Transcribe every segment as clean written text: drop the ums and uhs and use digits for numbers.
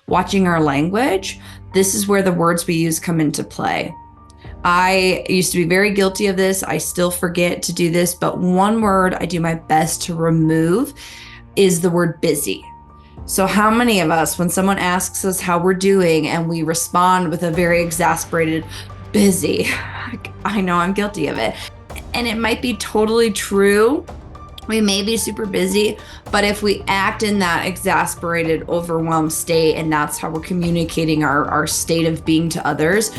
watching our language, this is where the words we use come into play. I used to be very guilty of this. I still forget to do this, but one word I do my best to remove is the word busy. So how many of us, when someone asks us how we're doing and we respond with a very exasperated, busy, I know I'm guilty of it. And it might be totally true. We may be super busy, but if we act in that exasperated, overwhelmed state, and that's how we're communicating our state of being to others.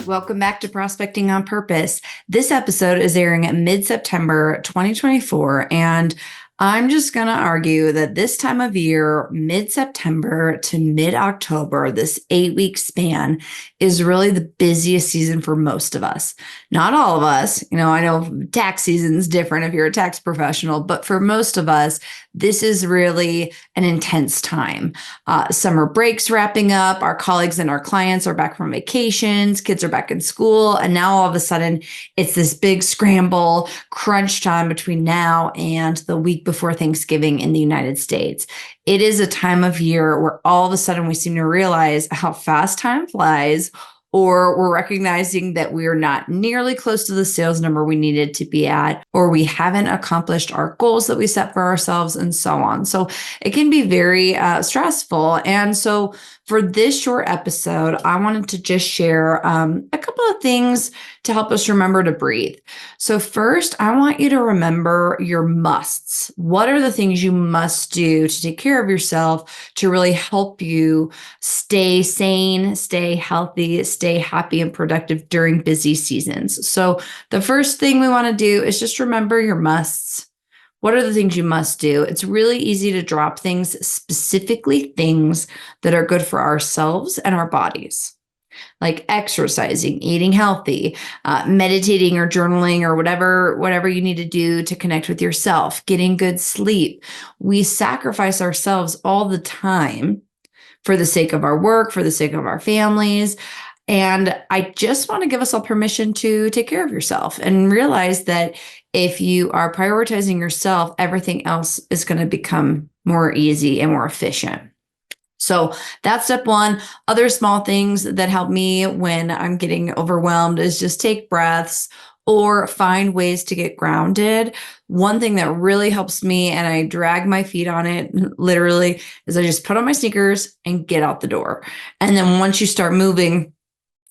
Welcome back to Prospecting on Purpose. This episode is airing at mid-September 2024, and I'm just going to argue that this time of year, mid-September to mid-October, this 8-week span is really the busiest season for most of us. Not all of us. I know tax season is different if you're a tax professional, but for most of us, this is really an intense time. Summer breaks wrapping up. Our colleagues and our clients are back from vacations. Kids are back in school. And now all of a sudden, it's this big scramble, crunch time between now and the week before Thanksgiving in the United States. It is a time of year where all of a sudden we seem to realize how fast time flies, or we're recognizing that we're not nearly close to the sales number we needed to be at, or we haven't accomplished our goals that we set for ourselves, and so on. So it can be very stressful. And so for this short episode, I wanted to just share a couple of things to help us remember to breathe. So first, I want you to remember your musts. What are the things you must do to take care of yourself to really help you stay sane, stay healthy, stay happy and productive during busy seasons? So the first thing we want to do is just remember your musts. What are the things you must do? It's really easy to drop things, specifically things that are good for ourselves and our bodies, like exercising, eating healthy, meditating or journaling or whatever you need to do to connect with yourself, getting good sleep. We sacrifice ourselves all the time for the sake of our work, for the sake of our families. And I just want to give us all permission to take care of yourself and realize that if you are prioritizing yourself, everything else is going to become more easy and more efficient. So that's step one. Other small things that help me when I'm getting overwhelmed is just take breaths or find ways to get grounded. One thing that really helps me, and I drag my feet on it literally, is I just put on my sneakers and get out the door. And then once you start moving,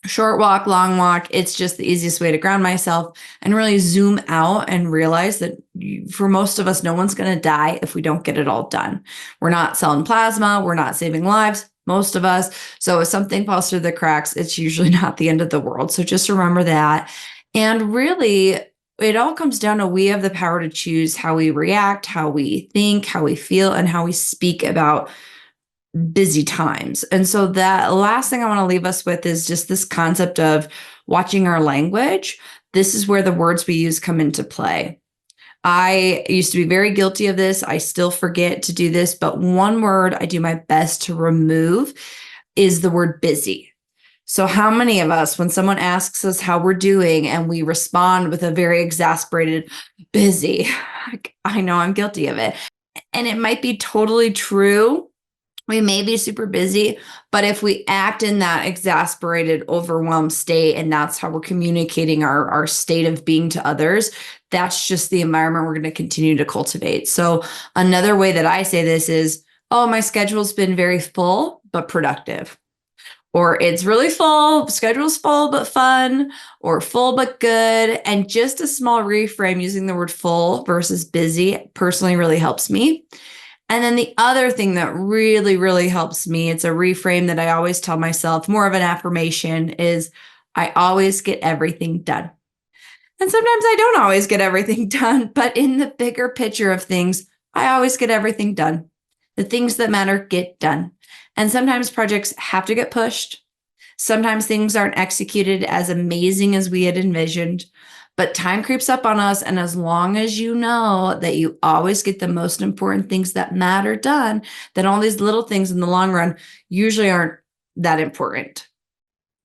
short walk, long walk, it's just the easiest way to ground myself and really zoom out and realize that for most of us, no one's going to die if we don't get it all done. We're not selling plasma. We're not saving lives, most of us. So if something falls through the cracks, it's usually not the end of the world. So just remember that. And really, it all comes down to we have the power to choose how we react, how we think, how we feel, and how we speak about busy times. And so that last thing I want to leave us with is just this concept of watching our language. This is where the words we use come into play. I used to be very guilty of this. I still forget to do this, but one word I do my best to remove is the word busy. So how many of us, when someone asks us how we're doing and we respond with a very exasperated, busy, I know I'm guilty of it. And it might be totally true. We may be super busy, but if we act in that exasperated, overwhelmed state, and that's how we're communicating our state of being to others, that's just the environment we're going to continue to cultivate. So another way that I say this is, oh, my schedule's been very full, but productive. Or it's really full, schedule's full, but fun, or full, but good. And just a small reframe using the word full versus busy personally really helps me. And then the other thing that really, really helps me, it's a reframe that I always tell myself, more of an affirmation, is I always get everything done. And sometimes I don't always get everything done, but in the bigger picture of things, I always get everything done. The things that matter get done. And sometimes projects have to get pushed. Sometimes things aren't executed as amazing as we had envisioned. But time creeps up on us. And as long as you know that you always get the most important things that matter done, then all these little things in the long run usually aren't that important.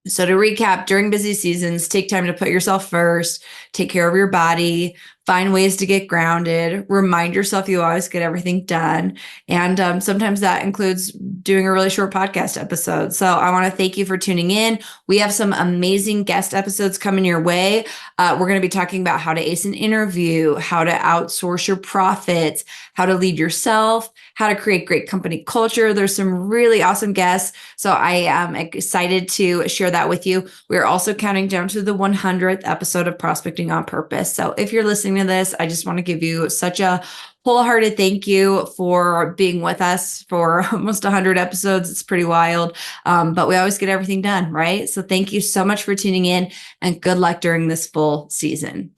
So to recap, during busy seasons, take time to put yourself first, take care of your body, find ways to get grounded, remind yourself you always get everything done. And sometimes that includes doing a really short podcast episode. So I want to thank you for tuning in. We have some amazing guest episodes coming your way. We're going to be talking about how to ace an interview, how to outsource your profits, how to lead yourself, how to create great company culture. There's some really awesome guests. So I am excited to share that with you. We're also counting down to the 100th episode of Prospecting on Purpose. So if you're listening to this, I just want to give you such a wholehearted thank you for being with us for almost 100 episodes. It's pretty wild, but we always get everything done, right? So thank you so much for tuning in, and good luck during this full season.